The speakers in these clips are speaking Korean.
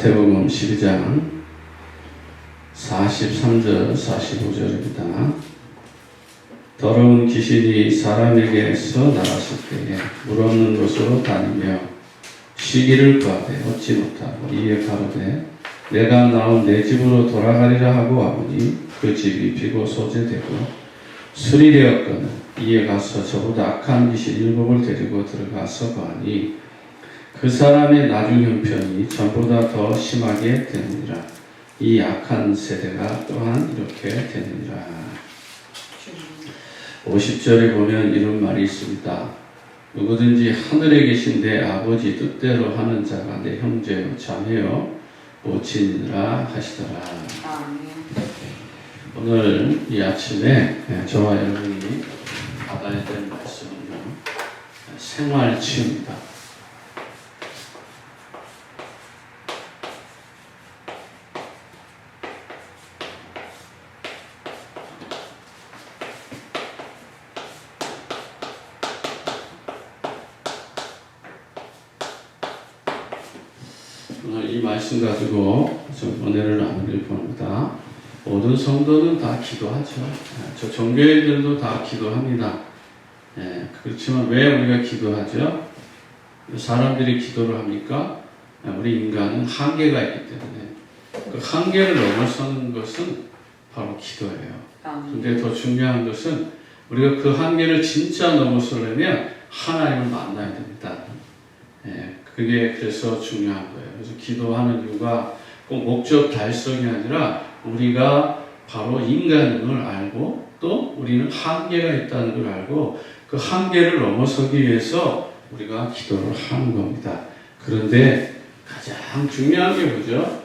마태복음 12장 43절 45절입니다. 더러운 귀신이 사람에게서 나갔을 때에 물 없는 곳으로 다니며 쉬기를 구하되 얻지 못하고 이에 가로되 내가 나온 내 집으로 돌아가리라 하고 와보니 그 집이 비고 소재되고 술이 되었거늘 이에 가서 저보다 악한 귀신 7을 데리고 들어가서 거하니 그 사람의 나중 형편이 전보다 더 심하게 되느니라. 이 악한 세대가 또한 이렇게 되느니라. 50절에 보면 이런 말이 있습니다. 누구든지 하늘에 계신 내 아버지 뜻대로 하는 자가 내 형제요 자매요 모친이라 하시더라. 오늘 이 아침에 저와 여러분이 받아야 될 말씀은요, 생활치유입니다. 오늘 이 말씀 가지고 좀 은혜를 나누길 원합니다. 모든 성도는 다 기도하죠. 저 종교인들도 다 기도합니다. 그렇지만 왜 우리가 기도하죠? 사람들이 기도를 합니까? 우리 인간은 한계가 있기 때문에 그 한계를 넘어서는 것은 바로 기도예요. 그런데 더 중요한 것은 우리가 그 한계를 진짜 넘어서려면 하나님을 만나야 됩니다. 그게 그래서 중요한 거예요. 그래서 기도하는 이유가 꼭 목적 달성이 아니라 우리가 바로 인간임을 알고 또 우리는 한계가 있다는 걸 알고 그 한계를 넘어서기 위해서 우리가 기도를 하는 겁니다. 그런데 가장 중요한 게 뭐죠?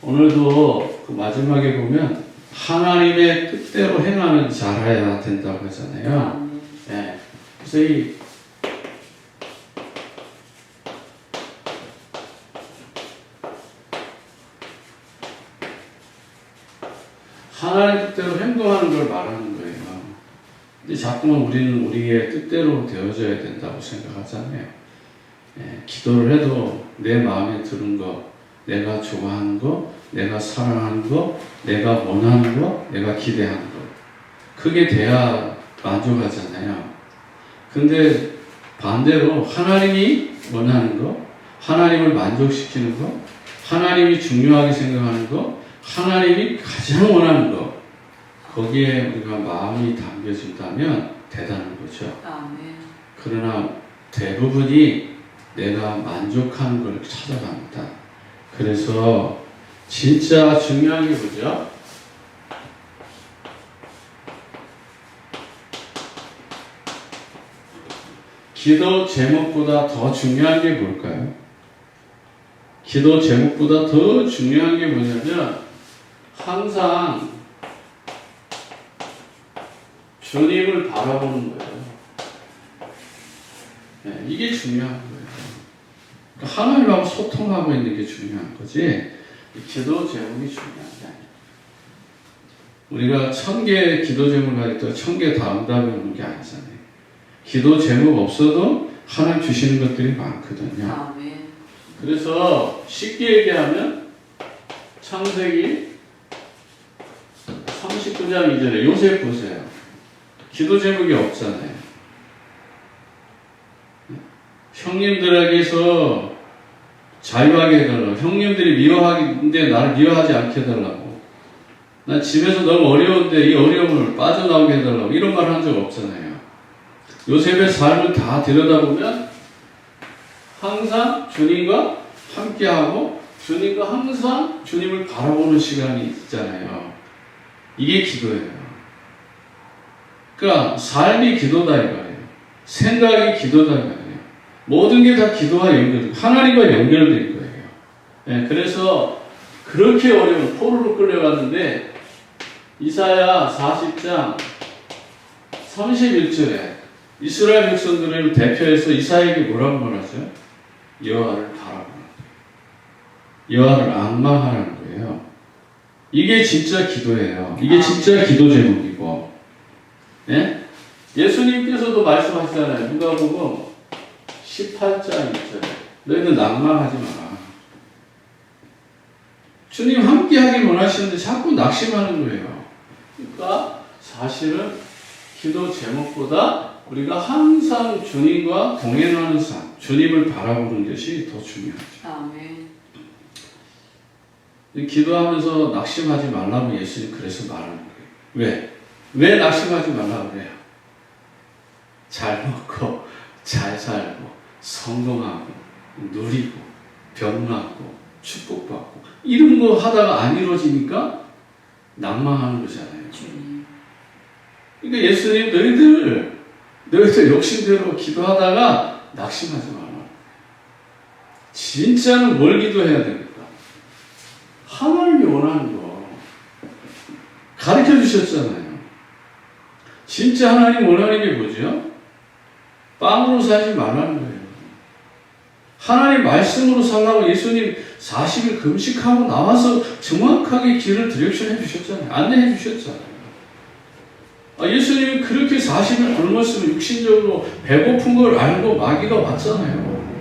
오늘도 그 마지막에 보면 하나님의 뜻대로 행하는 자라야 된다고 하잖아요. 그래서 이 하나님 뜻대로 행동하는 걸 말하는 거예요. 근데 자꾸만 우리는 우리의 뜻대로 되어져야 된다고 생각하잖아요. 기도를 해도 내 마음에 드는 거, 내가 좋아하는 거, 내가 사랑하는 거, 내가 원하는 거, 내가 기대하는 거. 그게 돼야 만족하잖아요. 근데 반대로 하나님이 원하는 거, 하나님을 만족시키는 거, 하나님이 중요하게 생각하는 거, 하나님이 가장 원하는 것, 거기에 우리가 마음이 담겨진다면 대단한 거죠. 그러나 대부분이 내가 만족하는 걸 찾아갑니다. 그래서 진짜 중요한 게 뭐죠? 기도 제목보다 더 중요한 게 뭘까요? 기도 제목보다 더 중요한 게 뭐냐면 항상 주님을 바라보는 거예요. 이게 중요한 거예요. 그러니까 하나님하고 소통하고 있는 게 중요한 거지 기도 제목이 중요한 게 아니에요. 우리가 1000개의 기도 제목을 가지고 1000개 다 응답이 오는 게 아니잖아요. 기도 제목 없어도 하나님 주시는 것들이 많거든요. 그래서 쉽게 얘기하면 창세기 39장 2절에 요셉 보세요. 기도 제목이 없잖아요. 형님들에게서 자유하게 해달라고. 형님들이 미워하는데 나를 미워하지 않게 해달라고. 나 집에서 너무 어려운데 이 어려움을 빠져나오게 해달라고. 이런 말 한 적 없잖아요. 요셉의 삶을 다 들여다보면 항상 주님과 함께하고 주님과 항상 주님을 바라보는 시간이 있잖아요. 이게 기도예요. 그러니까 삶이 기도다 이거예요. 생각이 기도다 이거예요. 모든 게 다 기도와 연결되고 하나님과 연결된 거예요. 그래서 그렇게 어려운 포로로 끌려갔는데 이사야 40장 31절에 이스라엘 백성들을 대표해서 이사야에게 뭐라고 말하죠? 여호와를 바라보라. 여호와를 앙망하라는 거예요. 이게 진짜 기도예요. 이게 진짜 기도 제목이고, 예수님께서도 말씀하시잖아요. 누가복음 18장 2절에 너희는 낭망하지 마라. 주님 함께 하길 원하시는데 자꾸 낙심하는 거예요. 그러니까 사실은 기도 제목보다 우리가 항상 주님과 동행하는 삶, 주님을 바라보는 것이 더 중요하죠. 아멘. 기도하면서 낙심하지 말라고 예수님 그래서 말하는 거예요. 왜? 왜 낙심하지 말라고 그래요? 잘 먹고, 잘 살고, 성공하고, 누리고, 병나고, 축복받고 이런 거 하다가 안 이루어지니까 낭망하는 거잖아요. 주님. 그러니까 예수님 너희들 욕심대로 기도하다가 낙심하지 마라. 진짜는 뭘 기도해야 됩니까? 하나님이 원하는 거 가르쳐 주셨잖아요. 진짜 하나님 원하는 게 뭐죠? 빵으로 살지 말라는 거예요. 하나님 말씀으로 살라고 예수님 40일 금식하고 나와서 정확하게 길을 디렉션 해주셨잖아요. 안내해 주셨잖아요. 예수님이 그렇게 40일 굶었으면 육신적으로 배고픈 걸 알고 마귀가 왔잖아요.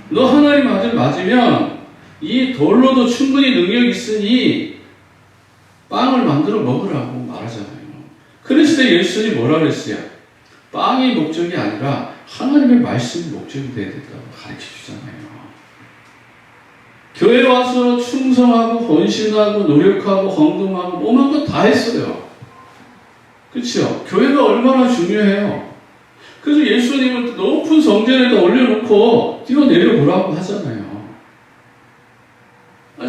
너 하나님 아들 맞으면 이 돌로도 충분히 능력이 있으니 빵을 만들어 먹으라고 말하잖아요. 그랬을 때 예수님이 뭐라 그랬어요? 빵이 목적이 아니라 하나님의 말씀이 목적이 돼야 된다고 가르쳐 주잖아요. 교회 와서 충성하고 헌신하고 노력하고 헌금하고 오만 거 다 했어요. 그렇죠? 교회가 얼마나 중요해요. 그래서 예수님은 높은 성전에다 올려놓고 뛰어내려 보라고 하잖아요.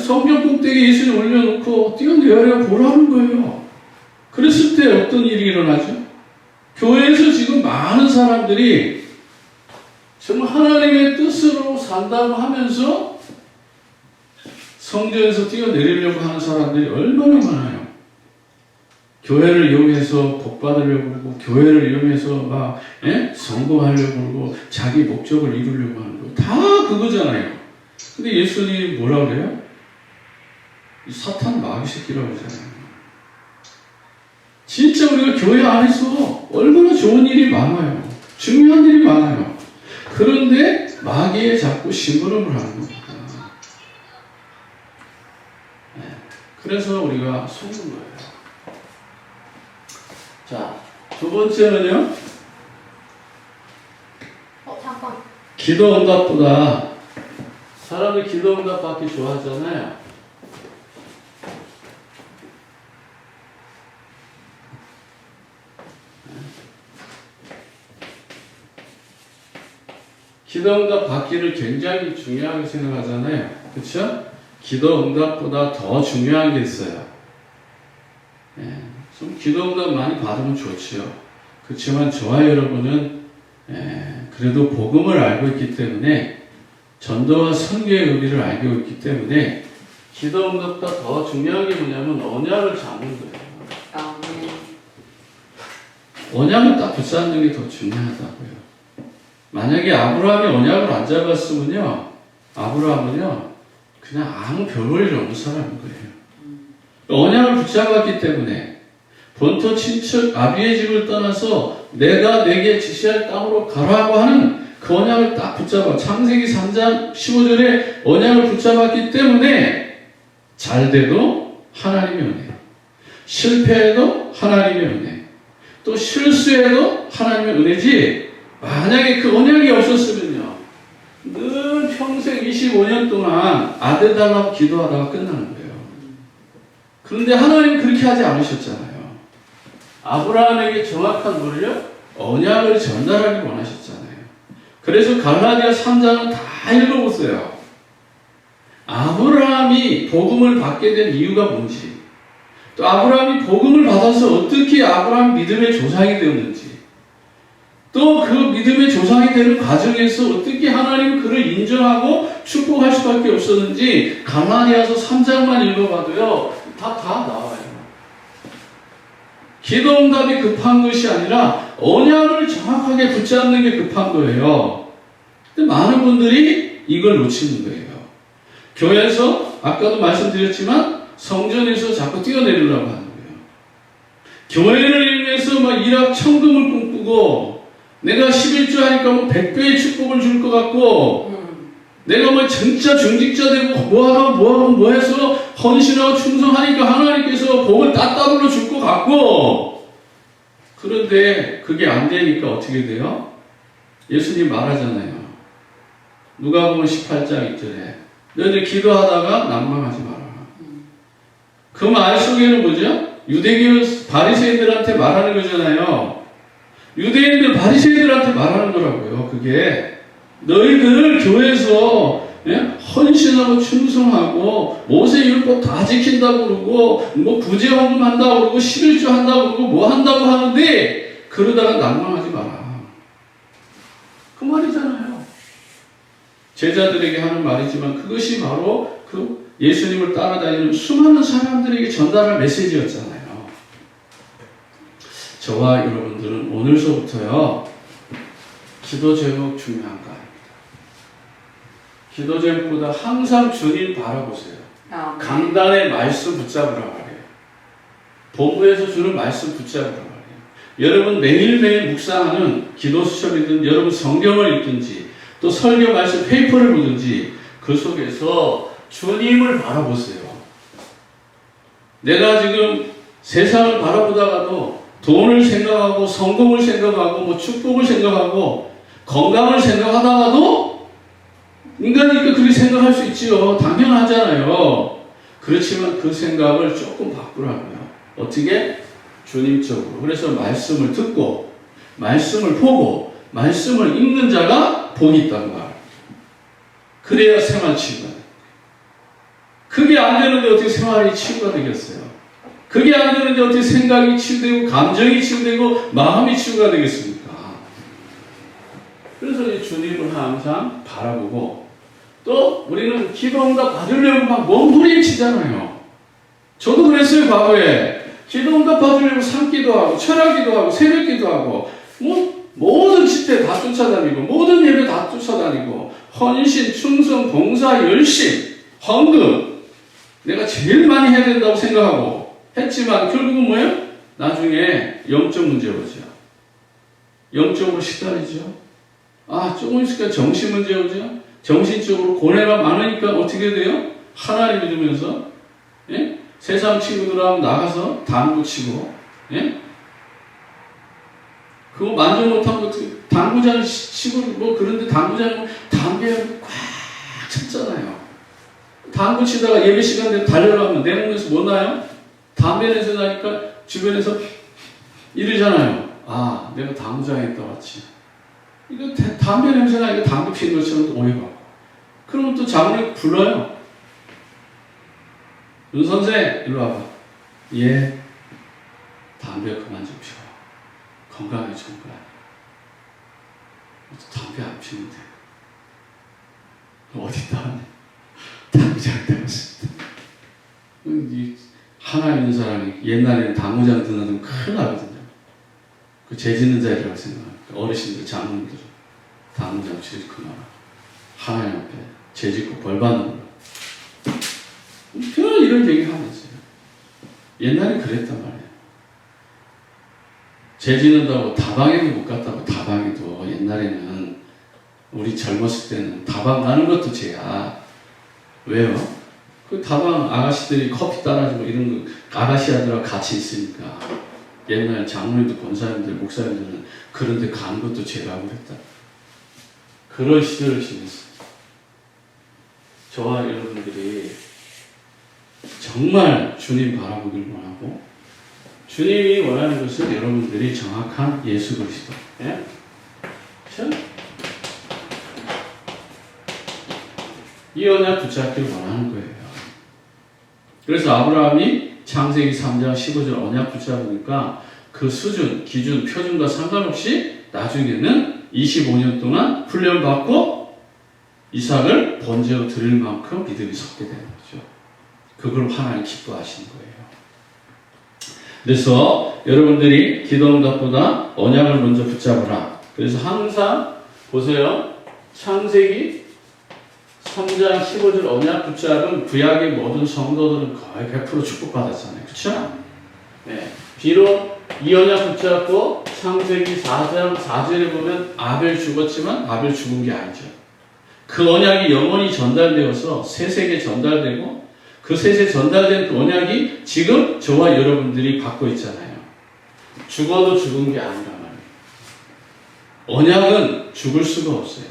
성전 꼭대기에 예수님 올려놓고 뛰어내려 보라는 거예요. 그랬을 때 어떤 일이 일어나죠? 교회에서 지금 많은 사람들이 정말 하나님의 뜻으로 산다고 하면서 성전에서 뛰어내리려고 하는 사람들이 얼마나 많아요. 교회를 이용해서 복 받으려고 그러고 교회를 이용해서 막 성공하려고 그러고 자기 목적을 이루려고 하는 거 다 그거잖아요. 근데 예수님이 뭐라 그래요? 사탄 마귀 새끼라고 그러잖아요. 진짜 우리가 교회 안에서 얼마나 좋은 일이 많아요. 중요한 일이 많아요. 그런데 마귀에 자꾸 심부름을 하는 겁니다. 그래서 우리가 속는 거예요. 자, 두 번째는요. 잠깐. 기도 응답보다 사람들 기도 응답 받기 좋아하잖아요. 기도 응답 받기를 굉장히 중요하게 생각하잖아요. 그렇죠? 기도 응답보다 더 중요한 게 있어요. 좀 기도 응답 많이 받으면 좋지요. 그렇지만 저와 여러분은 그래도 복음을 알고 있기 때문에 전도와 선교의 의미를 알고 있기 때문에 기도 응답보다 더 중요한 게 뭐냐면 언약을 잡는 거예요. 아멘. 언약을 딱 붙잡는 게 더 중요하다고요. 만약에 아브라함이 언약을 안 잡았으면요, 아브라함은요, 그냥 아무 별 볼 일 없는 사람인 거예요. 언약을 붙잡았기 때문에 본토 친척 아비의 집을 떠나서 내가 내게 지시할 땅으로 가라고 하는 그 언약을 딱 붙잡아. 창세기 3장 15절에 언약을 붙잡았기 때문에 잘 돼도 하나님의 은혜, 실패해도 하나님의 은혜, 또 실수해도 하나님의 은혜지. 만약에 그 언약이 없었으면요, 늘 평생 25년 동안 아들 달라고 기도하다가 끝나는 거예요. 그런데 하나님은 그렇게 하지 않으셨잖아요. 아브라함에게 정확한 뭐를요? 언약을 전달하기 원하셨잖아요. 그래서 갈라디아 3장은 다 읽어보세요. 아브라함이 복음을 받게 된 이유가 뭔지, 또 아브라함이 복음을 받아서 어떻게 아브라함 믿음의 조상이 되었는지, 또 그 믿음의 조상이 되는 과정에서 어떻게 하나님은 그를 인정하고 축복할 수밖에 없었는지 갈라디아서 3장만 읽어봐도요, 다 나와요. 기도 응답이 급한 것이 아니라 언약을 정확하게 붙잡는 게 급한 거예요. 근데 많은 분들이 이걸 놓치는 거예요. 교회에서 아까도 말씀드렸지만 성전에서 자꾸 뛰어내리려고 하는 거예요. 교회를 이용해서 막 일확천금을 꿈꾸고 내가 11조 하니까 뭐 100배의 축복을 줄 것 같고 내가 뭐 진짜 중직자 되고 뭐 해서 헌신하고 충성하니까 하나님께서 복을 따따블로 줄 것 같고, 그런데 그게 안 되니까 어떻게 돼요? 예수님 말하잖아요. 누가복음 18장 1절에 너희들 기도하다가 낭망하지 마라. 그 말 속에는 뭐죠? 유대교 바리새인들한테 말하는 거잖아요. 유대인들 바리새인들한테 말하는 거라고요. 그게 너희들 교회에서 헌신하고 충성하고 모세율법 다 지킨다고 그러고 뭐 구제 헌금한다고 그러고 11조 한다고 그러고 뭐 한다고 하는데 그러다가 낭망하지 마라. 그 말이잖아요. 제자들에게 하는 말이지만 그것이 바로 그 예수님을 따라다니는 수많은 사람들에게 전달할 메시지였잖아요. 저와 여러분들은 오늘서부터요, 기도 제목 중요한 거 아닙니다. 기도 제목보다 항상 주님 바라보세요. 아멘. 강단의 말씀 붙잡으라 말이에요. 본부에서 주는 말씀 붙잡으라 말이에요. 여러분 매일매일 묵상하는 기도 수첩이든 여러분 성경을 읽든지 또 설교 말씀 페이퍼를 보든지 그 속에서 주님을 바라보세요. 내가 지금 세상을 바라보다가도 돈을 생각하고 성공을 생각하고 뭐 축복을 생각하고 건강을 생각하다가도 인간이니까 그렇게 생각할 수 있지요. 당연하잖아요. 그렇지만 그 생각을 조금 바꾸라고요. 어떻게? 주님적으로. 그래서 말씀을 듣고 말씀을 보고 말씀을 읽는 자가 복이 있다는 말. 그래야 생활 치유가 돼요. 그게 안 되는데 어떻게 생활이 치유가 되겠어요? 그게 안 되는데 어떻게 생각이 치유되고 감정이 치유되고 마음이 치유가 되겠습니까? 그래서 이 주님을 항상 바라보고 또 우리는 기도응답 받으려고 막 몸부림치잖아요. 저도 그랬어요. 과거에 기도응답 받으려고 산기도하고 철학기도하고 새벽기도하고 뭐 모든 집회 다 쫓아다니고 모든 예배 다 쫓아다니고 헌신, 충성, 봉사, 열심, 헌금 내가 제일 많이 해야 된다고 생각하고 했지만 결국은 뭐예요? 나중에 영적 문제 오죠. 영적으로 시달리죠. 조금 있으니까 정신 문제 오죠. 정신적으로 고뇌가 많으니까 어떻게 돼요? 하나님 믿으면서 세상 친구들하고 나가서 당구 치고 그거 만족 못하고 당구장 치고 뭐 그런데 당구장 담배를 꽉 찼잖아요. 당구 치다가 예배 시간 되면 달려가면 내 몸에서 뭐 나요? 담배 냄새 나니까 주변에서 이러잖아요. 내가 당구장에 있다 왔지. 이거 담배 냄새 나니까 당구 피는 것처럼 또 오해받고. 그러면 또 장로님 불러요. 윤 선생, 일로 와봐. 예, 담배 그만 좀 피워. 건강에 좋은 거야. 담배 안 피는데. 어디다? 당구장에 왔습니다. 하나 있는 사람이 옛날에는 당구장 드나들면 큰일 나거든요. 그 죄 짓는 자리라고 생각합니다. 어르신들, 장로님들은 당구장 지르거나 하나님 앞에 죄 짓고 벌 받는 거. 별 이런 얘기 하면서요. 옛날에 그랬단 말이에요. 죄 짓는다고 다방에도 못 갔다고. 다방에도 옛날에는 우리 젊었을 때는 다방 가는 것도 죄야. 왜요? 그 다방 아가씨들이 커피 따라주고 이런 거 아가씨아들하고 같이 있으니까 옛날 장로님들, 권사님들, 목사님들은 그런 데 가는 것도 죄라고 그랬다. 그런 시절을 지냈어요. 저와 여러분들이 정말 주님 바라보길 원하고 주님이 원하는 것은 여러분들이 정확한 예수 그리스도. 이 언약 붙잡기를 원하는 거예요. 그래서 아브라함이 창세기 3장 15절 언약 붙잡으니까 그 수준, 기준, 표준과 상관없이 나중에는 25년 동안 훈련받고 이삭을 번제로 드릴 만큼 믿음이 섰게 되는 거죠. 그걸 하나님 기뻐하시는 거예요. 그래서 여러분들이 기도응답보다 언약을 먼저 붙잡으라. 그래서 항상 보세요. 창세기 3장 15절 언약 붙잡은 구약의 모든 성도들은 거의 100% 축복받았잖아요. 그렇죠? 비록 이 언약 붙잡고 창세기 4장 4절에 보면 아벨 죽었지만 아벨 죽은 게 아니죠. 그 언약이 영원히 전달되어서 셋에게 전달되고 그 셋에 전달된 그 언약이 지금 저와 여러분들이 받고 있잖아요. 죽어도 죽은 게 아니란 말이에요. 언약은 죽을 수가 없어요.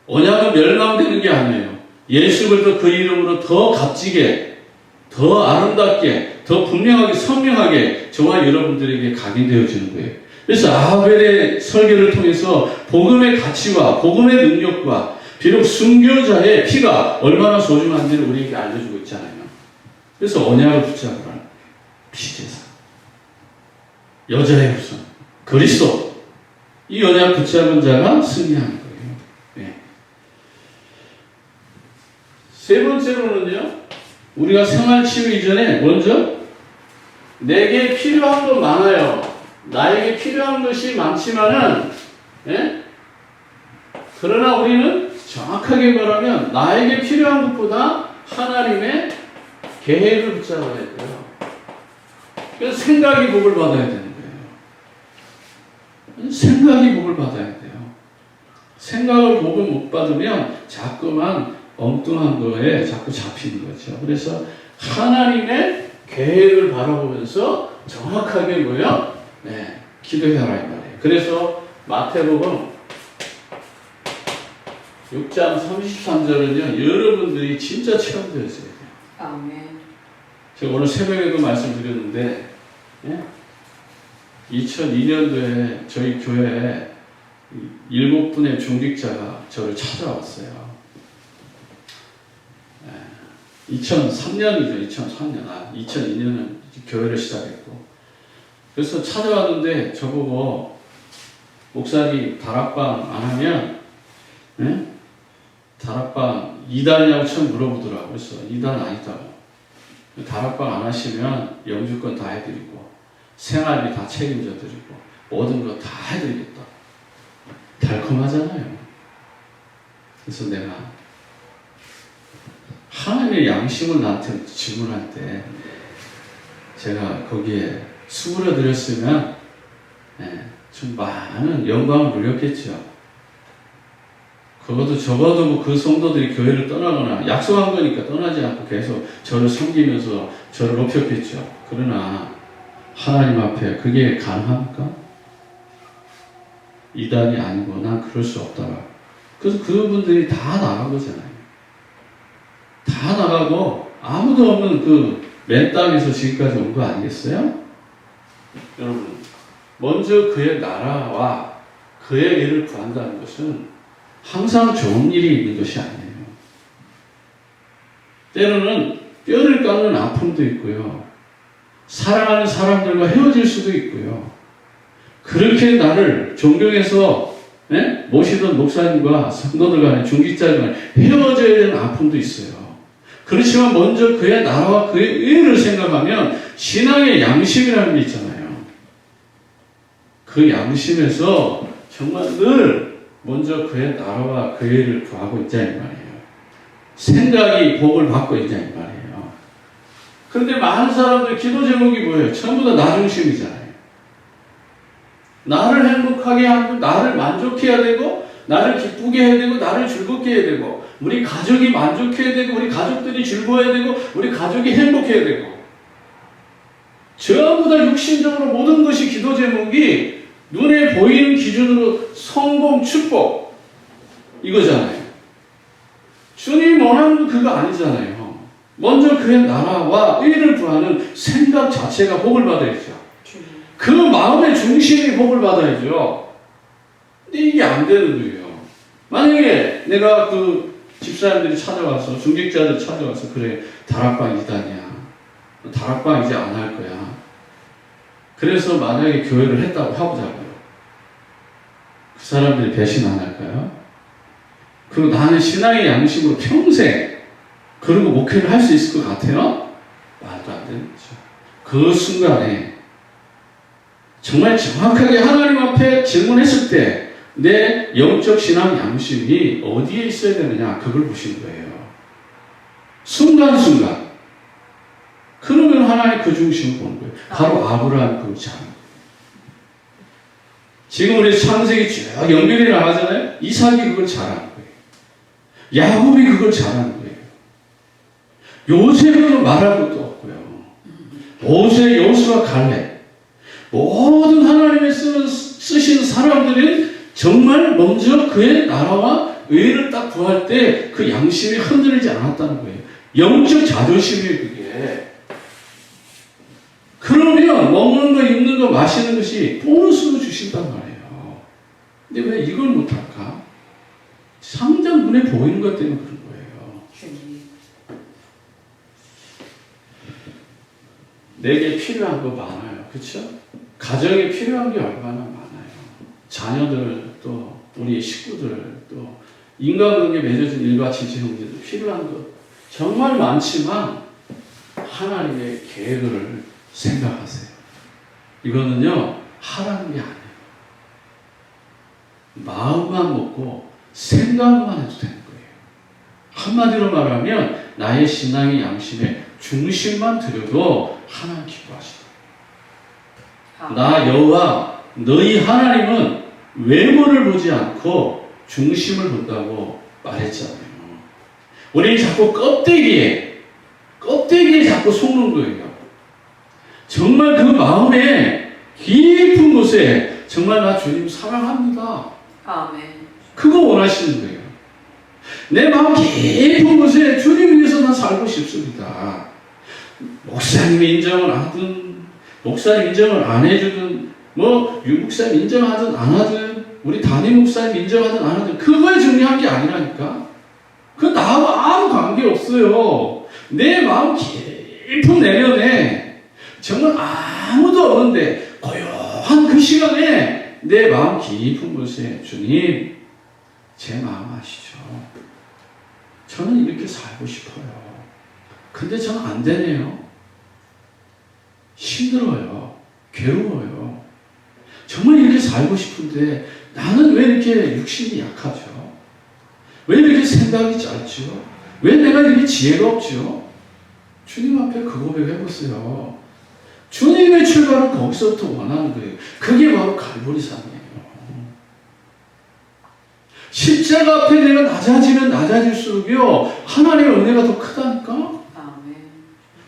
언약은 멸망되는 게 아니에요. 예수 그리스도 그 이름으로 더 값지게, 더 아름답게, 더 분명하게, 선명하게 저와 여러분들에게 각인되어지는 거예요. 그래서 아벨의 설교를 통해서 복음의 가치와 복음의 능력과 비록 순교자의 피가 얼마나 소중한지를 우리에게 알려주고 있잖아요. 그래서 언약을 붙잡으라는 피제사, 여자의 후손, 그리스도, 이 언약 붙잡은 자가 승리하는 거예요. 네. 세 번째로는요, 우리가 생활치유 이전에 먼저 내게 필요한 건 많아요. 나에게 필요한 것이 많지만은, 예? 그러나 우리는 정확하게 말하면 나에게 필요한 것보다 하나님의 계획을 붙잡아야 돼요. 그래서 생각이 복을 받아야 되는 거예요. 생각이 복을 받아야 돼요. 생각을 복을 못 받으면 자꾸만 엉뚱한 거에 자꾸 잡히는 거죠. 그래서 하나님의 계획을 바라보면서 정확하게 뭐요? 네, 기도해라 이 말이에요. 그래서 마태복음 6장 33절은요, 여러분들이 진짜 체험되었어야 돼요. 아멘. 제가 오늘 새벽에도 말씀드렸는데, 예? 2002년도에 저희 교회에 7분의 중직자가 저를 찾아왔어요. 2003년이죠. 2002년은 교회를 시작했고. 그래서 찾아왔는데 저보고, 목사님 다락방 안 하면, 예? 다락방 2단이라고 처음 물어보더라고요. 그래서 2단 아니다고. 다락방 안 하시면 영주권 다 해드리고, 생활비 다 책임져 드리고, 모든 거 다 해드리겠다. 달콤하잖아요. 그래서 내가 하나님의 양심을 나한테 질문할 때 제가 거기에 수그려 드렸으면 좀 많은 영광을 누렸겠죠. 그것도 적어도 뭐 그 성도들이 교회를 떠나거나 약속한 거니까 떠나지 않고 계속 저를 섬기면서 저를 높였겠죠. 그러나 하나님 앞에 그게 가능합니까? 이단이 아니고 난 그럴 수 없다라. 그래서 그분들이 다 나간 거잖아요. 다 나가고 아무도 없는 그 맨 땅에서 지금까지 온 거 아니겠어요? 여러분, 먼저 그의 나라와 그의 일을 구한다는 것은 항상 좋은 일이 있는 것이 아니에요. 때로는 뼈를 깎는 아픔도 있고요. 사랑하는 사람들과 헤어질 수도 있고요. 그렇게 나를 존경해서 모시던 목사님과 성도들 간에 중직자들 간에 헤어져야 되는 아픔도 있어요. 그렇지만 먼저 그의 나라와 그의 의를 생각하면 신앙의 양심이라는 게 있잖아요. 그 양심에서 정말 늘 먼저 그의 나라와 그의 일을 구하고 있자 이 말이에요. 생각이 복을 받고 있자 이 말이에요. 그런데 많은 사람들 기도 제목이 뭐예요? 전부 다 나 중심이잖아요. 나를 행복하게 하고 나를 만족해야 되고 나를 기쁘게 해야 되고 나를 즐겁게 해야 되고 우리 가족이 만족해야 되고 우리 가족들이 즐거워야 되고 우리 가족이 행복해야 되고 전부 다 육신적으로 모든 것이 기도 제목이 눈에 보이는 기준으로 성공, 축복 이거잖아요. 주님 원하는 건 그거 아니잖아요. 먼저 그의 나라와 의를 구하는 생각 자체가 복을 받아야죠. 그 마음의 중심이 복을 받아야죠. 근데 이게 안 되는 거예요. 만약에 내가 그 집사람들이 찾아와서 중직자들 찾아와서 그래 다락방 이단이야. 다락방 이제 안 할 거야. 그래서 만약에 교회를 했다고 해보자고요. 그 사람들이 배신 안 할까요? 그리고 나는 신앙의 양심으로 평생 그러고 목회를 할 수 있을 것 같아요? 말도 안 되는 거죠. 그 순간에 정말 정확하게 하나님 앞에 질문했을 때 내 영적 신앙 양심이 어디에 있어야 되느냐 그걸 보시는 거예요. 순간순간. 그러면 하나님 그 중심을 보는 거예요. 바로 아브라함 그 장. 지금 우리 창세기 쭉 연결이 나가잖아요. 이삭이 그걸 잘하는 거예요. 야곱이 그걸 잘하는 거예요. 요셉은 말할 것도 없고요. 모세, 여호수아, 갈렙 모든 하나님의 쓰신 사람들은 정말 먼저 그의 나라와 의를 딱 구할 때 그 양심이 흔들리지 않았다는 거예요. 영적 자존심이에요, 그게. 그러면 먹는 거, 입는 거, 마시는 것이 보너스로 주신단 말이에요. 근데 왜 이걸 못할까? 상장 눈에 보이는 것 때문에 그런 거예요. 주님. 내게 필요한 거 많아요. 그렇죠? 가정에 필요한 게 얼마나 많아요. 자녀들, 또 우리 식구들, 또 인간관계 맺어진 일가 지체 형제들 필요한 거 정말 많지만 하나님의 계획을 생각하세요. 이거는요, 하라는 게 아니에요. 마음만 먹고 생각만 해도 되는 거예요. 한마디로 말하면 나의 신앙의 양심에 중심만 들여도 하나님 기뻐하시다. 나 여호와 너희 하나님은 외모를 보지 않고 중심을 본다고 말했잖아요. 우리는 자꾸 껍데기에 자꾸 속는 거예요. 정말 그 마음에 깊은 곳에 정말 나 주님 사랑합니다. 아멘. 그거 원하시는 거예요. 내 마음 깊은 곳에 주님 위해서 나 살고 싶습니다. 목사님이 인정을 하든 목사님 인정을 안 해주든 뭐 유목사님 인정하든 안 하든 우리 담임 목사님 인정하든 안 하든 그거에 중요한 게 아니라니까. 그 나하고 아무 관계 없어요. 내 마음 깊은 내면에 정말 아무도 없는데 고요한 그 시간에 내 마음 깊은 곳에 주님 제 마음 아시죠? 저는 이렇게 살고 싶어요. 근데 저는 안 되네요. 힘들어요. 괴로워요. 정말 이렇게 살고 싶은데 나는 왜 이렇게 육신이 약하죠? 왜 이렇게 생각이 짧죠? 왜 내가 이렇게 지혜가 없죠? 주님 앞에 그 고백 해보세요. 주님의 출발은 거기서부터 원하는 거예요. 그게 바로 갈보리산이에요. 십자가 앞에 내가 낮아지면 낮아질수록요 하나님의 은혜가 더 크다니까. 아멘.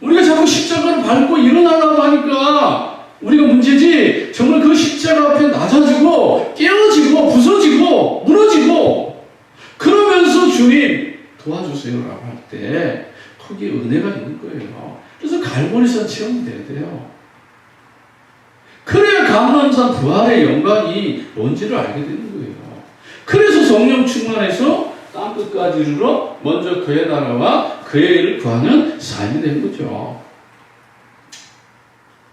우리가 자꾸 십자가를 밟고 일어나려고 하니까 우리가 문제지. 정말 그 십자가 앞에 낮아지고 깨어지고 부서지고 무너지고 그러면서 주님 도와주세요라고 할 때 거기에 은혜가 있는 거예요. 그래서 갈보리산 체험이 돼야 돼요. 그래야 감람산 부활의 영광이 뭔지를 알게 되는 거예요. 그래서 성령 충만해서 땅끝까지 이르러 먼저 그의 나라와 그의 일을 구하는 삶이 된 거죠.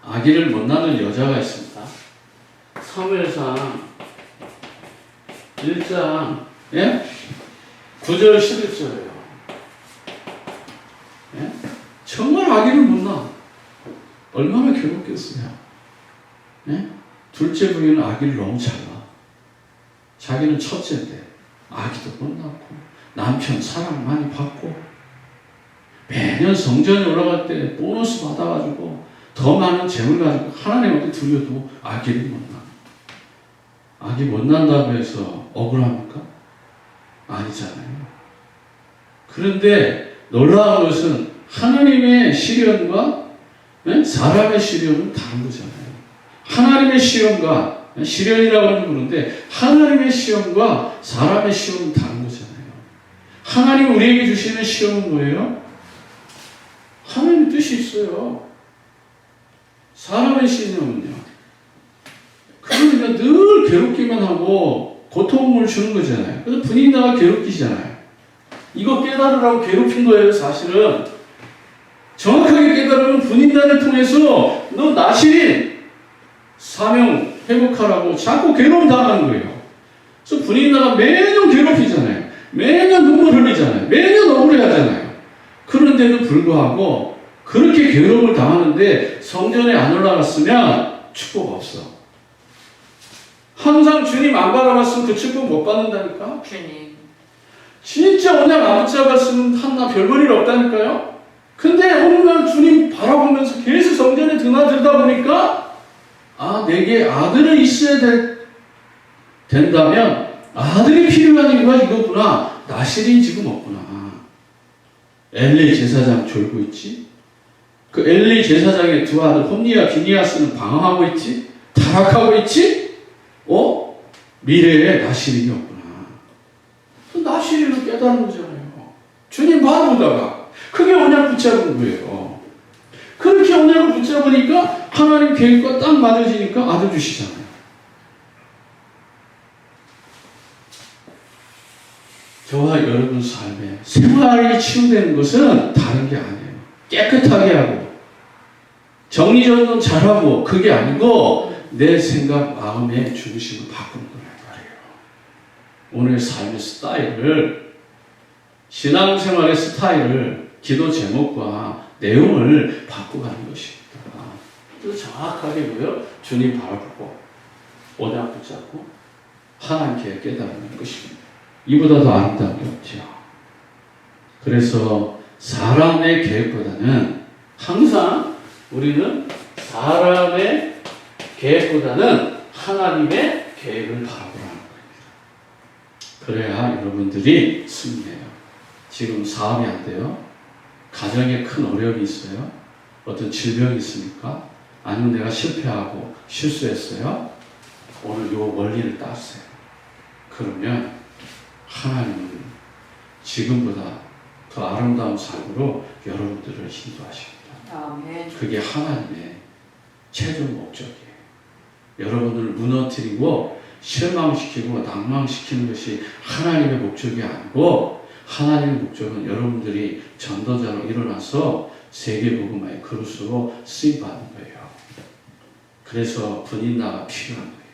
아기를 못 낳는 여자가 있습니다. 사무엘상 1장 9절 11절이에요. 정말 아기를 못 낳아. 얼마나 괴롭겠어요. 둘째 부인은 아기를 너무 잘 낳아. 자기는 첫째인데 아기도 못 낳고 남편 사랑 많이 받고 매년 성전에 올라갈 때 보너스 받아가지고 더 많은 재물 가지고 하나님한테 드려도 아기를 못 낳아. 아기 못 낳는다고 해서 억울합니까? 아니잖아요. 그런데 놀라운 것은 하나님의 시련과 사람의 시련은 다른 거잖아요. 하나님의 시험과 시련이라고 하는 부르는데 하나님의 시험과 사람의 시험은 다른 거잖아요. 하나님 우리에게 주시는 시험은 뭐예요? 하나님의 뜻이 있어요. 사람의 시험은요. 그러니까 늘 괴롭기만 하고 고통을 주는 거잖아요. 그래서 분인나가 괴롭히잖아요. 이거 깨달으라고 괴롭힌 거예요, 사실은. 정확하게 깨달으면 분인단을 통해서 너 나시린 사명 회복하라고 자꾸 괴로움 당하는 거예요. 그래서 분인나가 매년 괴롭히잖아요. 매년 눈물 흘리잖아요. 매년 억울해하잖아요. 그런데도 불구하고 그렇게 괴로움을 당하는데 성전에 안 올라갔으면 축복 없어. 항상 주님 안 바라봤으면 그 축복 못 받는다니까. 주님. 진짜 언약 안 붙잡았으면 한나 별볼 일 없다니까요. 근데 어느 날 주님 바라보면서 계속 성전에 드나들다 보니까 내게 아들이 있어야 된다면 아들이 필요한 이유가 이거구나. 나실이 지금 없구나. 엘리 제사장 졸고 있지? 그 엘리 제사장의 두 아들 홈니와 비니아스는 방황하고 있지? 타락하고 있지? 미래에 나실이 없구나. 그 나실이는 깨달은 거잖아요. 주님 바라보다가 그게 언약 붙잡은 거예요. 그렇게 언약을 붙잡으니까 하나님 계획과 딱 맞아지니까 아들 주시잖아요. 저와 여러분 삶에 생활이 치유되는 것은 다른 게 아니에요. 깨끗하게 하고 정리정돈 잘하고 그게 아니고 내 생각, 마음의 중심을 바꾸는 거란 말이에요. 오늘 삶의 스타일을, 신앙생활의 스타일을, 기도 제목과 내용을 바꿔가는 것입니다. 그래서 정확하게 뭐요? 주님 바라보고 언약 붙잡고 하나님께 깨달는 것입니다. 이보다 더 아름다운 게 없죠. 그래서 사람의 계획보다는 항상 우리는 사람의 계획보다는 하나님의 계획을 바라보라는 겁니다. 그래야 여러분들이 승리해요. 지금 사업이 안 돼요? 가정에 큰 어려움이 있어요? 어떤 질병이 있습니까? 아니면 내가 실패하고 실수했어요? 오늘 이 원리를 따세요. 그러면 하나님은 지금보다 더 아름다운 삶으로 여러분들을 인도하십니다. 아멘. 그게 하나님의 최종 목적이에요. 여러분을 무너뜨리고 실망시키고 낭망시키는 것이 하나님의 목적이 아니고 하나님의 목적은 여러분들이 전도자로 일어나서 세계복음화의 그릇으로 쓰임받는 거예요. 그래서 분인나가 필요한 거예요.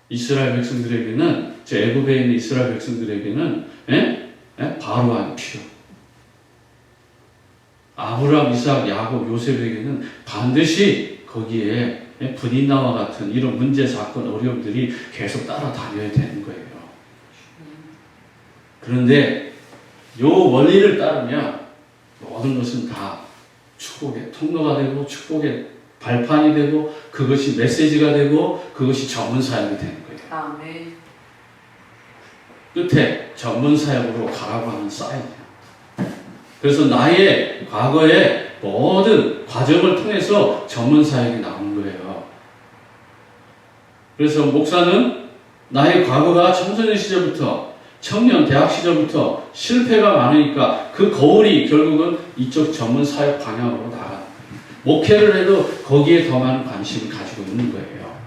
이스라엘 백성들에게는, 저 애굽에 있는 이스라엘 백성들에게는 바로왕이 필요. 아브라함, 이삭, 야곱, 요셉에게는 반드시 거기에 분인나와 같은 이런 문제, 사건, 어려움들이 계속 따라다녀야 되는 거예요. 그런데 이 원리를 따르면 모든 것은 다 축복의 통로가 되고 축복의 발판이 되고 그것이 메시지가 되고 그것이 전문 사역이 되는 거예요. 아멘. 끝에 전문 사역으로 가라고 하는 사인이에요. 그래서 나의 과거의 모든 과정을 통해서 전문 사역이 나온 거예요. 그래서 목사는 나의 과거가 청소년 시절부터 청년 대학 시절부터 실패가 많으니까 그 거울이 결국은 이쪽 전문 사역 방향으로 나가는 거예요. 목회를 해도 거기에 더 많은 관심을 가지고 있는 거예요.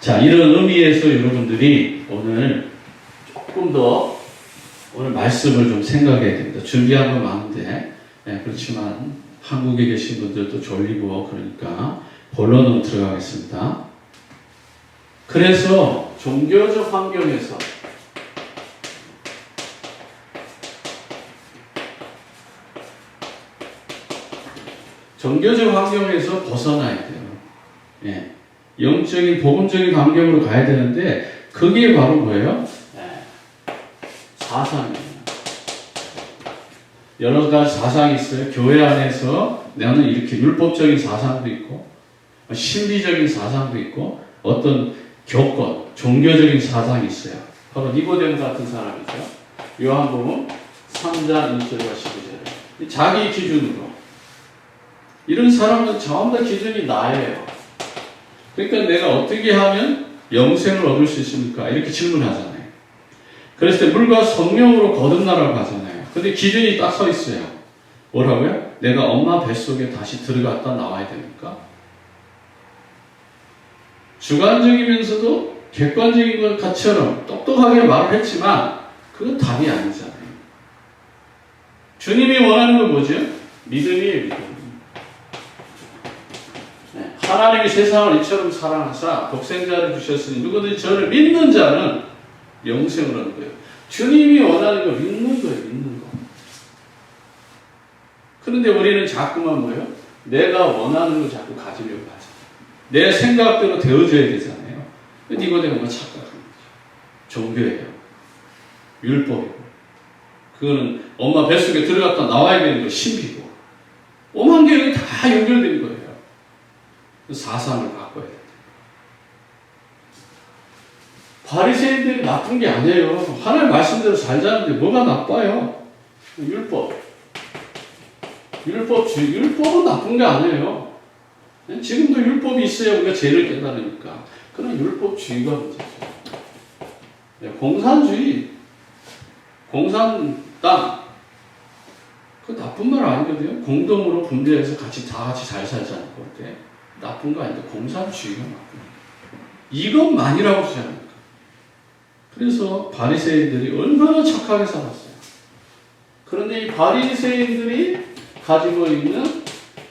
자, 이런 의미에서 여러분들이 오늘 조금 더 오늘 말씀을 좀 생각해야 됩니다. 준비한 건 많은데 그렇지만 한국에 계신 분들도 졸리고 그러니까 본론으로 들어가겠습니다. 그래서 종교적 환경에서 벗어나야 돼요. 예. 영적인 복음적인 환경으로 가야 되는데 그게 바로 뭐예요? 사상이에요. 여러 가지 사상이 있어요. 교회 안에서 나는 이렇게 율법적인 사상도 있고 신비적인 사상도 있고 어떤 교권, 종교적인 사상이 있어요. 바로 니고데모 같은 사람이죠. 요한복음 3장 1절과 12절. 자기 기준으로. 이런 사람은 전부 다 기준이 나예요. 그러니까 내가 어떻게 하면 영생을 얻을 수 있습니까? 이렇게 질문하잖아요. 그랬을 때 물과 성령으로 거듭나라고 하잖아요. 근데 기준이 딱 서 있어요. 뭐라고요? 내가 엄마 뱃속에 다시 들어갔다 나와야 됩니까? 주관적이면서도 객관적인 것처럼 똑똑하게 말을 했지만 그건 답이 아니잖아요. 주님이 원하는 건 뭐죠? 믿음이에요, 믿음. 하나님이 세상을 이처럼 사랑하사 독생자를 주셨으니 누구든지 저를 믿는 자는 영생을 얻는 거예요. 주님이 원하는 걸 믿는 거예요, 믿는 거. 그런데 우리는 자꾸만 뭐예요? 내가 원하는 걸 자꾸 가지려고 하죠. 내 생각대로 되어줘야 되잖아요. 니고데모가 착각한 거죠. 종교예요. 율법이고. 그거는 엄마 뱃속에 들어갔다 나와야 되는 거 신비고. 오만 개가 다 연결된 거예요. 사상을 바꿔야 돼요. 바리새인들이 나쁜 게 아니에요. 하나님 말씀대로 살자는데 뭐가 나빠요? 율법은 나쁜 게 아니에요. 지금도 율법이 있어야 우리가 죄를 깨달으니까. 그런 율법주의가 문제죠. 공산당, 그 나쁜 말 아니거든요. 공동으로 분배해서 다 같이 잘 살자는 건데 나쁜 거 아닌데 공산주의가 나쁜 거예요. 이것만이라고 주장합니다. 그래서 바리새인들이 얼마나 착하게 살았어요. 그런데 이 바리새인들이 가지고 있는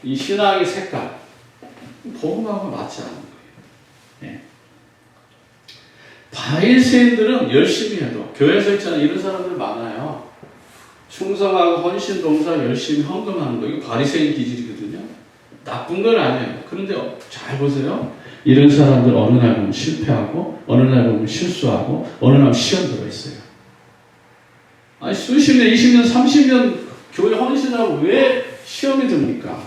이 신앙의 색깔, 복음하고 맞지 않는 거예요. 네. 바리새인들은 열심히 해도 교회에서 있잖아요. 이런 사람들 많아요. 충성하고 헌신 봉사 열심히 헌금하는 거 이거 바리새인 기질이거든요. 나쁜 건 아니에요. 그런데 잘 보세요. 이런 사람들 어느 날 보면 실패하고 어느 날 보면 실수하고 어느 날 시험 들어있어요. 아니 수십 년, 20년, 30년 교회 헌신하고 왜 시험이 듭니까?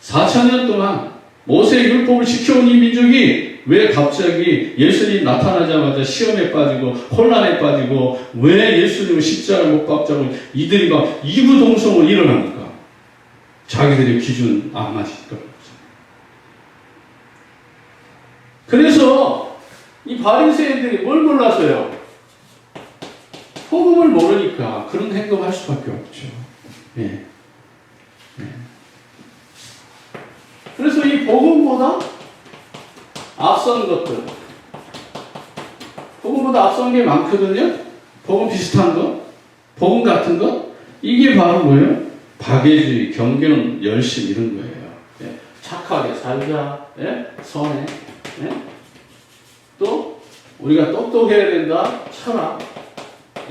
4,000년 동안 모세의 율법을 지켜온 이 민족이 왜 갑자기 예수님 나타나자마자 시험에 빠지고 혼란에 빠지고 왜 예수님을 십자가를 못 박자고 이들이 막 이구동성으로 일어납니까? 자기들의 기준 안 맞으니까. 그래서 이 바리새인들이 뭘 몰라서요? 복음을 모르니까 그런 행동할 수밖에 없죠. 예. 예. 그래서 이 복음보다 앞선 것들, 복음보다 앞선 게 많거든요. 복음 비슷한 것, 복음 같은 것, 이게 바로 뭐예요? 박애주의, 경계는 열심 이런 거예요. 예. 착하게 살자, 예? 선해, 예? 또 우리가 똑똑해야 된다, 철학,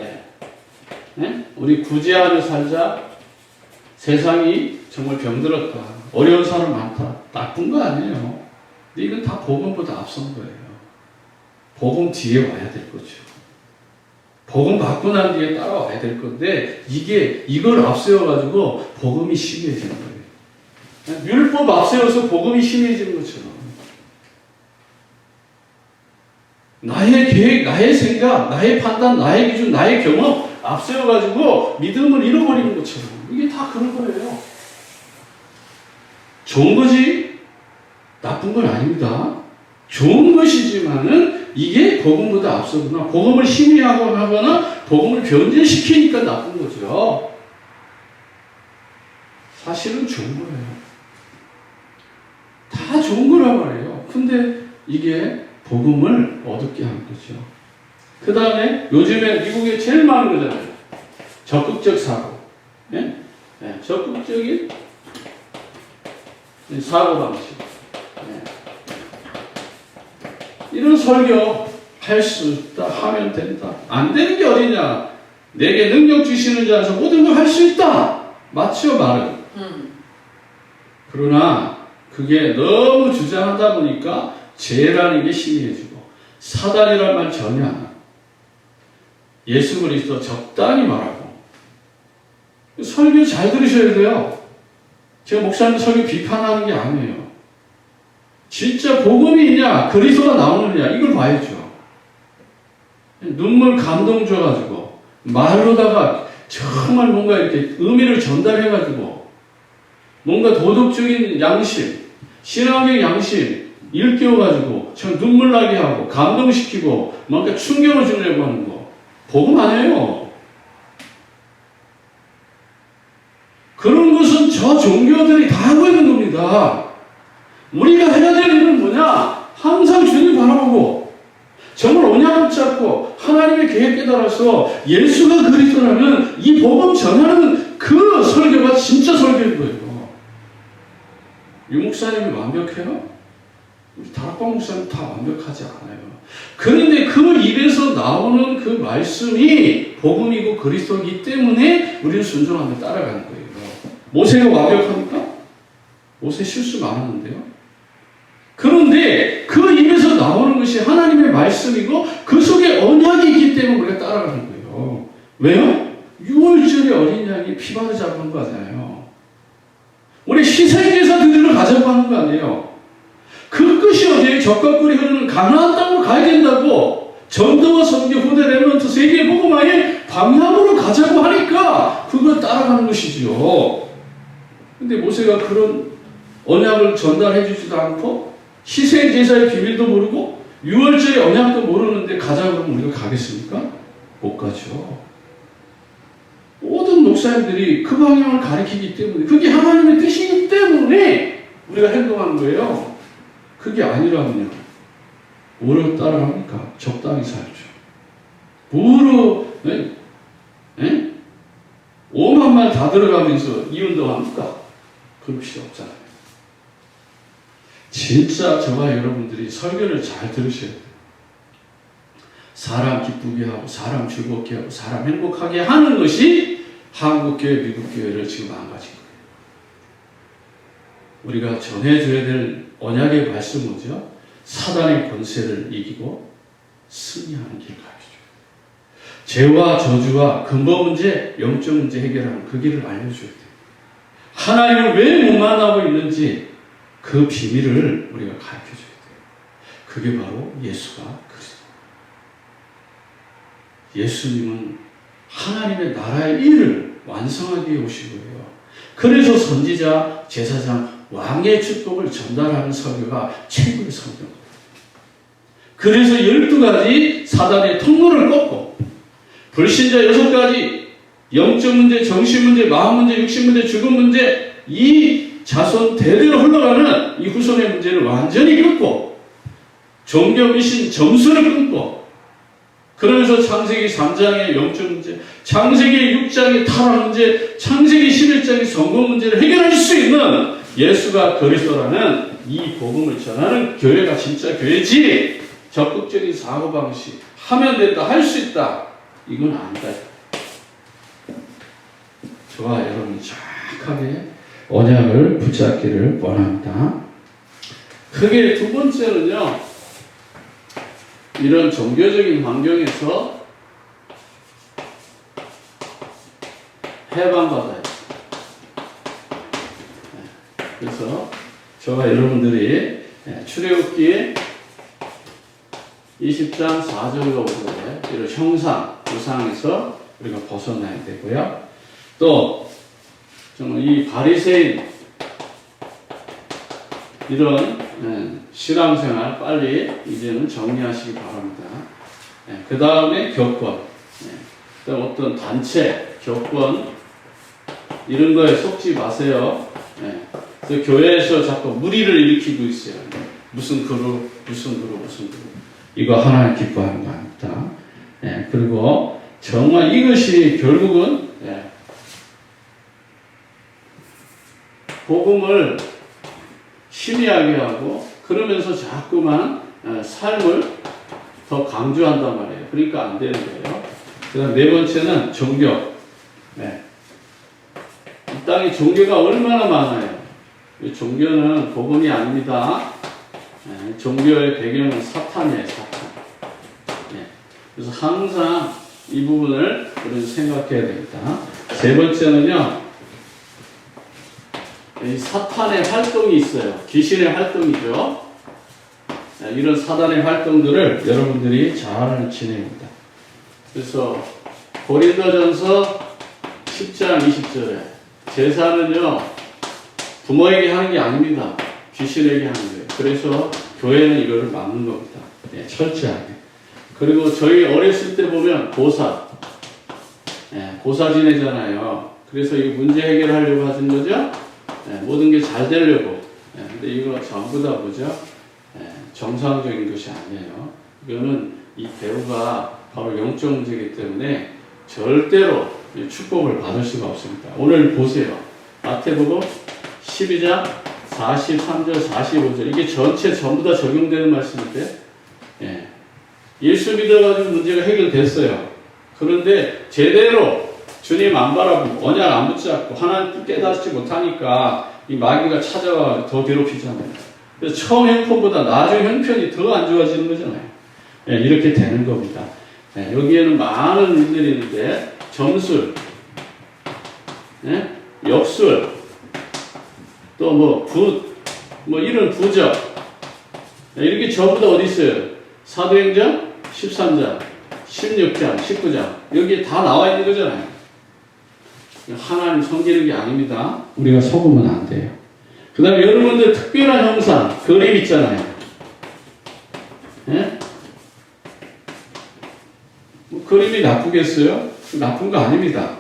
예. 예? 우리 구제하며 살자, 세상이 정말 병들었다, 어려운 사람 많다, 나쁜 거 아니에요. 근데 이건 다 복음보다 앞선 거예요. 복음 뒤에 와야 될 거죠. 복음 받고 난 뒤에 따라와야 될 건데 이걸 앞세워가지고 복음이 심해지는 거예요. 율법 앞세워서 복음이 심해지는 것처럼 나의 계획, 나의 생각, 나의 판단, 나의 기준, 나의 경험 앞세워가지고 믿음을 잃어버리는 것처럼 이게 다 그런 거예요. 좋은 거지 나쁜 건 아닙니다. 좋은 것이지만은 이게 복음보다 앞서거나 복음을 희미하고 하거나 복음을 변질시키니까 나쁜 거죠. 사실은 좋은 거예요. 다 좋은 거란 말이에요. 근데 이게 복음을 어둡게 하는 거죠. 그 다음에 요즘에 미국에 제일 많은 거잖아요. 적극적 사고. 예? 예, 적극적인 사고방식. 이런 설교 할 수 있다, 하면 된다. 안 되는 게 어디냐? 내게 능력 주시는 자에서 모든 걸 할 수 있다. 맞죠, 말은? 그러나 그게 너무 주장하다 보니까 죄라는 게 심해지고 사단이란 말 전혀 안 하고 예수 그리스도 적당히 말하고 설교 잘 들으셔야 돼요. 제가 목사님 설교 비판하는 게 아니에요. 진짜 복음이 있냐, 그리스도가 나오느냐, 이걸 봐야죠. 눈물 감동 줘가지고, 말로다가 정말 뭔가 이렇게 의미를 전달해가지고, 뭔가 도덕적인 양심, 신앙의 양심, 일깨워가지고, 참 눈물 나게 하고, 감동시키고, 뭔가 충격을 주려고 하는 거, 복음 아니에요. 그런 것은 저 종교들이 다 하고 있는 겁니다. 우리가 해야 될 일은 뭐냐? 항상 주님 바라보고 정말 언약을 잡고 하나님의 계획 깨달아서 예수가 그리스도라면 이 복음 전하는 그 설교가 진짜 설교인 거예요. 유 목사님이 완벽해요? 우리 다락방 목사님 다 완벽하지 않아요. 그런데 그 입에서 나오는 그 말씀이 복음이고 그리스도이기 때문에 우리는 순종하며 따라가는 거예요. 모세가 완벽합니까? 모세 실수 많았는데요. 그런데 그 입에서 나오는 것이 하나님의 말씀이고 그 속에 언약이 있기 때문에 우리가 따라가는 거예요. 왜요? 6월절에 어린 양이 피바를 잡은 거 아니에요. 우리 희생제사 드리러 가자고 하는 거 아니에요. 그 끝이 어디에 적과 꿀이 흐르는 가나안 땅으로 가야 된다고 전도와 선교 후대 렘넌트 세계 복음화의 방향으로 가자고 하니까 그걸 따라가는 것이지요. 근데 모세가 그런 언약을 전달해 주지도 않고 희생 제사의 비밀도 모르고 유월절의 언약도 모르는데 가자 그러면 우리가 가겠습니까? 못 가죠. 모든 목사님들이 그 방향을 가리키기 때문에 그게 하나님의 뜻이기 때문에 우리가 행동하는 거예요. 그게 아니라면요. 뭐를 따라합니까? 적당히 살죠. 뭐로 5만 말 다 들어가면서 이운동합니까? 그럴 필요 없잖아요. 진짜 저와 여러분들이 설교를 잘 들으셔야 돼요. 사람 기쁘게 하고 사람 즐겁게 하고 사람 행복하게 하는 것이 한국교회, 미국교회를 지금 망가진 거예요. 우리가 전해줘야 될 언약의 말씀은 뭐죠? 사단의 권세를 이기고 승리하는 길 가르쳐줘요. 죄와 저주와 근본 문제, 영적 문제 해결하는 그 길을 알려줘야 돼요. 하나님을 왜 못 만나고 있는지 그 비밀을 우리가 가르쳐줘야 돼요. 그게 바로 예수가 그리스도. 예수님은 하나님의 나라의 일을 완성하기 위해 오신 거예요. 그래서 선지자, 제사장, 왕의 축복을 전달하는 설교가 최고의 설교입니다. 그래서 12가지 사단의 통로를 꺾고 불신자 6가지 영적 문제, 정신 문제, 마음 문제, 육신 문제, 죽음 문제 이 자손 대대로 흘러가는 이 후손의 문제를 완전히 끊고 종교 미신 점수를 끊고 그러면서 창세기 3장의 영적 문제, 창세기 6장의 타락 문제, 창세기 11장의 성공 문제를 해결할 수 있는 예수가 그리스도라는 이 복음을 전하는 교회가 진짜 교회지 적극적인 사고방식 하면 된다, 할 수 있다 이건 아니다. 저와 여러분이 정확하게 언약을 붙잡기를 원합니다. 크게 두 번째는요, 이런 종교적인 환경에서 해방받아요. 그래서 저와 여러분들이 출애굽기 20장 4절과 5절에 이런 형상, 우상에서 우리가 벗어나야 되고요. 또 정말 이 바리새인 이런 신앙생활 빨리 이제는 정리하시기 바랍니다. 그 다음에 교권, 그다음 어떤 단체, 교권 이런 거에 속지 마세요. 그래서 교회에서 자꾸 무리를 일으키고 있어요. 무슨 그룹, 무슨 그룹, 무슨 그룹. 이거 하나님 기뻐하는 거 아닙니다. 그리고 정말 이것이 결국은 복음을 희미하게 하고 그러면서 자꾸만 삶을 더 강조한단 말이에요. 그러니까 안 되는 거예요. 그 다음 네 번째는 종교. 이 땅에 종교가 얼마나 많아요. 종교는 복음이 아닙니다. 종교의 배경은 사탄이에요. 사탄. 그래서 항상 이 부분을 우리는 생각해야 됩니다. 세 번째는요. 이 사탄의 활동이 있어요. 귀신의 활동이죠. 이런 사단의 활동들을 여러분들이 잘 지냅니다. 그래서 고린도전서 10장 20절에 제사는요 부모에게 하는 게 아닙니다. 귀신에게 하는 거예요. 그래서 교회는 이거를 막는 겁니다. 철저하게. 그리고 저희 어렸을 때 보면 고사 지내잖아요. 그래서 이 문제 해결하려고 하는 거죠. 모든 게 잘 되려고. 근데 이거 전부 다 뭐죠? 정상적인 것이 아니에요. 이거는 이 배우가 바로 영적 문제이기 때문에 절대로 축복을 받을 수가 없습니다. 오늘 보세요. 마태복음 12장 43절 45절 이게 전체 전부 다 적용되는 말씀인데 예수 믿어가지고 문제가 해결됐어요. 그런데 제대로 주님 안 바라보고 언약 안 붙잡고 하나님 깨닫지 못하니까 이 마귀가 찾아와 더 괴롭히잖아요. 그래서 처음 형편보다 나중 형편이 더 안 좋아지는 거잖아요. 이렇게 되는 겁니다. 여기에는 많은 일들이 있는데 점술, 역술, 또 이런 부적 이렇게 전부 다 어디 있어요? 사도행전 13장, 16장, 19장 여기에 다 나와 있는 거잖아요. 하나님 섬기는 게 아닙니다. 우리가 속으면 안 돼요. 그 다음에 여러분들 특별한 형상, 그림 있잖아요. 예? 뭐 그림이 나쁘겠어요? 나쁜 거 아닙니다.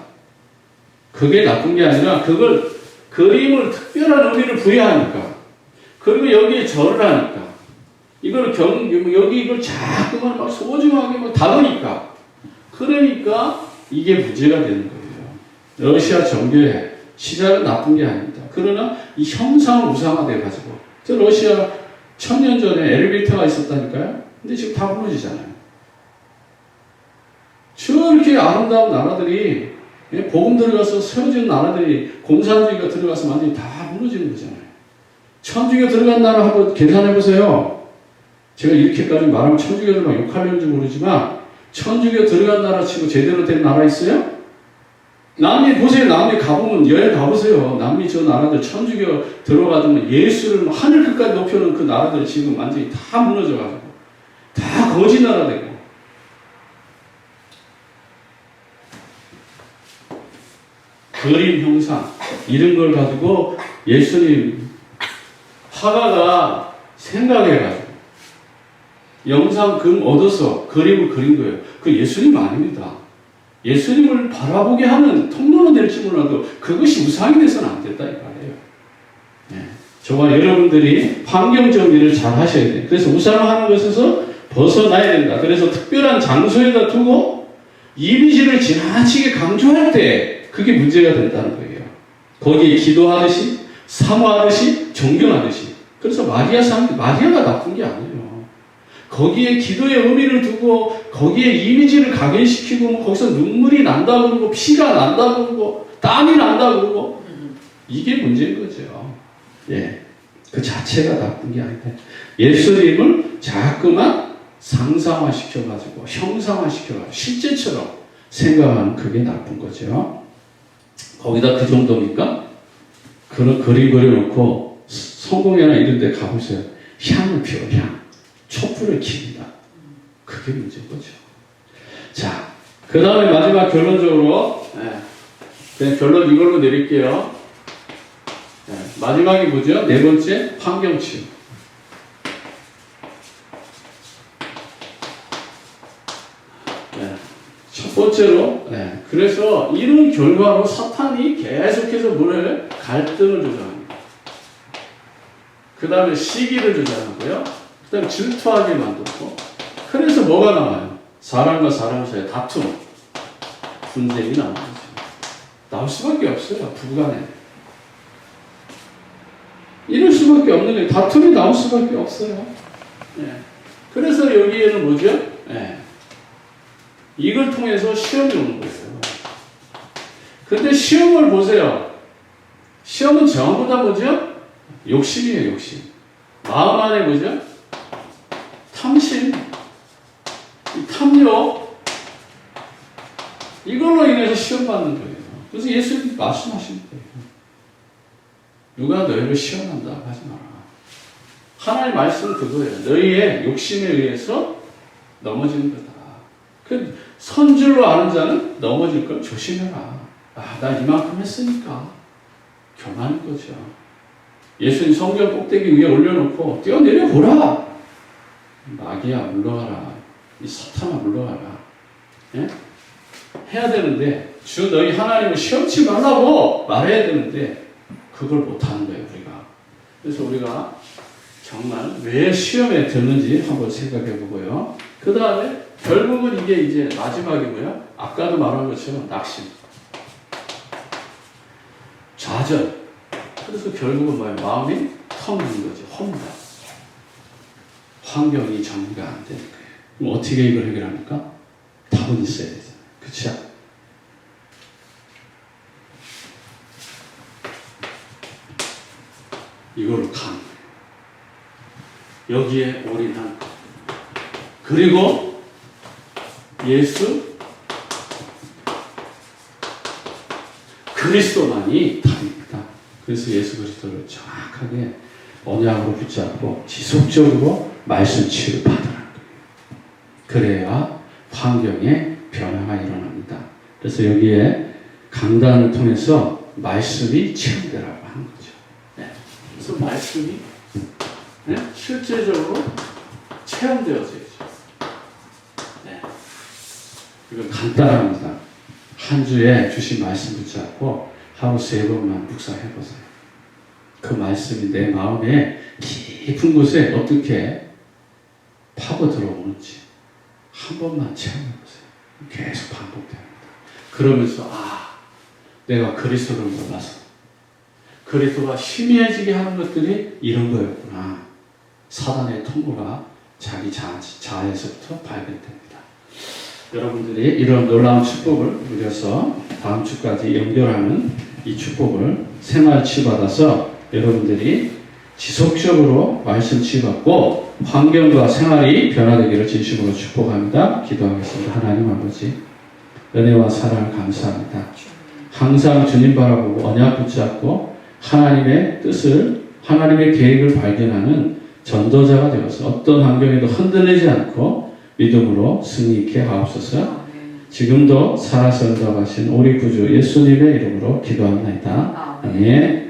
그게 나쁜 게 아니라 그걸 그림을 특별한 의미를 부여하니까 그리고 여기에 절을 하니까 이걸 여기 이걸 자꾸만 막 소중하게 막 다루니까 그러니까 이게 문제가 되는 거예요. 러시아 정교회 시작은 나쁜 게 아닙니다. 그러나 이 형상을 우상화돼 가지고 저 러시아 1000년 전에 엘리베이터가 있었다니까요. 근데 지금 다 무너지잖아요. 저렇게 아름다운 나라들이 복음 들어가서 세워진 나라들이 공산주의가 들어가서 완전히 다 무너지는 거잖아요. 천주교 들어간 나라 한번 계산해 보세요. 제가 이렇게까지 말하면 천주교들 막 욕하려는지 모르지만 천주교 들어간 나라 치고 제대로 된 나라 있어요? 남미 보세요. 남미 가보면 여행 가보세요. 남미 저 나라들 천주교 들어가면 예수를 하늘 끝까지 높여놓은 그 나라들 지금 완전히 다 무너져가지고 다 거지 나라 되고 그림 형상 이런 걸 가지고 예수님 화가가 생각해가지고 영상 금 얻어서 그림을 그린 거예요. 그 예수님 아닙니다. 예수님을 바라보게 하는 통로는 될지 몰라도 그것이 우상이 돼서는 안 된다 이 말이에요. 네. 저와 여러분들이 환경 정리를 잘 하셔야 돼요. 그래서 우상화하는 것에서 벗어나야 된다. 그래서 특별한 장소에다 두고 이미지를 지나치게 강조할 때 그게 문제가 된다는 거예요. 거기에 기도하듯이 사모하듯이 존경하듯이. 그래서 마리아가 나쁜 게 아니에요. 거기에 기도의 의미를 두고 거기에 이미지를 각인시키고 거기서 눈물이 난다 그러고 피가 난다 그러고 땀이 난다 그러고 이게 문제인 거죠. 예, 그 자체가 나쁜 게 아닌데 예수님을 자꾸만 상상화시켜가지고 형상화시켜가지고 실제처럼 생각하는 그게 나쁜 거죠. 거기다 그 정도니까 그런 그림 그려놓고 성공회나 이런 데 가보세요. 향을 피워 향. 촛불을 킵니다. 그게 문제인 거죠. 자, 그 다음에 마지막 결론적으로 그냥 결론 이걸로 내릴게요. 마지막이 뭐죠? 네 번째 환경치유. 첫 번째로 그래서 이런 결과로 사탄이 계속해서 뭐를 갈등을 조장합니다. 그 다음에 시기를 조장하고요. 그 다음에 질투하게 만들고 그래서 뭐가 나와요? 사람과 사람 사이에 다툼, 분쟁이 나오는 거죠. 나올 수밖에 없어요. 부부간에. 이럴 수밖에 없는 거예요. 다툼이 나올 수밖에 없어요. 그래서 여기에는 뭐죠? 이걸 통해서 시험이 오는 거예요. 근데 시험을 보세요. 시험은 전부 다 뭐죠? 욕심이에요, 욕심. 마음 안에 뭐죠? 탐심, 탐욕, 이걸로 인해서 시험 받는 거예요. 그래서 예수님이 말씀하시는 거예요. 누가 너희를 시험한다 하지 마라. 하나님의 말씀은 그거예요. 너희의 욕심에 의해서 넘어지는 거다. 그 선줄로 아는 자는 넘어질 걸 조심해라. 나 이만큼 했으니까 교만인 거죠. 예수님 성전 꼭대기 위에 올려놓고 뛰어내려 보라. 마귀야 물러가라. 이 사탄아 물러가라. 예? 해야 되는데 주 너희 하나님을 시험치 말라고 말해야 되는데 그걸 못하는 거예요 우리가. 그래서 우리가 정말 왜 시험에 들는지 한번 생각해 보고요. 그 다음에 결국은 이게 이제 마지막이고요. 아까도 말한 것처럼 낙심, 좌절. 그래서 결국은 뭐예요? 마음이 텅 빈 거죠. 험다. 환경이 정리가 안 되는 거예요. 그럼 어떻게 이걸 해결합니까? 답은 있어야 되잖아요. 그렇죠? 이걸로 가는 거예요. 여기에 올인한 것. 그리고 예수 그리스도만이 답입니다. 그래서 예수 그리스도를 정확하게 언약으로 붙잡고 지속적으로 말씀 치유를 받으라는 거예요. 그래야 환경에 변화가 일어납니다. 그래서 여기에 강단을 통해서 말씀이 체험되라고 하는 거죠. 네. 그래서 말씀이 실제적으로 체험되어져야죠. 네. 이건 간단합니다. 한 주에 주신 말씀 붙잡고 하루 3번만 묵상해보세요. 그 말씀이 내 마음에 깊은 곳에 어떻게 파고 들어오는지 한 번만 체험해보세요. 계속 반복됩니다. 그러면서 내가 그리스도를 몰라서 그리스도가 희미해지게 하는 것들이 이런 거였구나. 사단의 통로가 자기 자아에서부터 발견됩니다. 여러분들이 이런 놀라운 축복을 누려서 다음 주까지 연결하는 이 축복을 생활 치유받아서 여러분들이 지속적으로 말씀 치유받고 환경과 생활이 변화되기를 진심으로 축복합니다. 기도하겠습니다. 하나님 아버지, 은혜와 사랑을 감사합니다. 항상 주님 바라보고 언약 붙잡고 하나님의 뜻을, 하나님의 계획을 발견하는 전도자가 되어서 어떤 환경에도 흔들리지 않고 믿음으로 승리 있게 하옵소서. 지금도 살아서 응답하신 우리 구주 예수님의 이름으로 기도합니다. 아멘.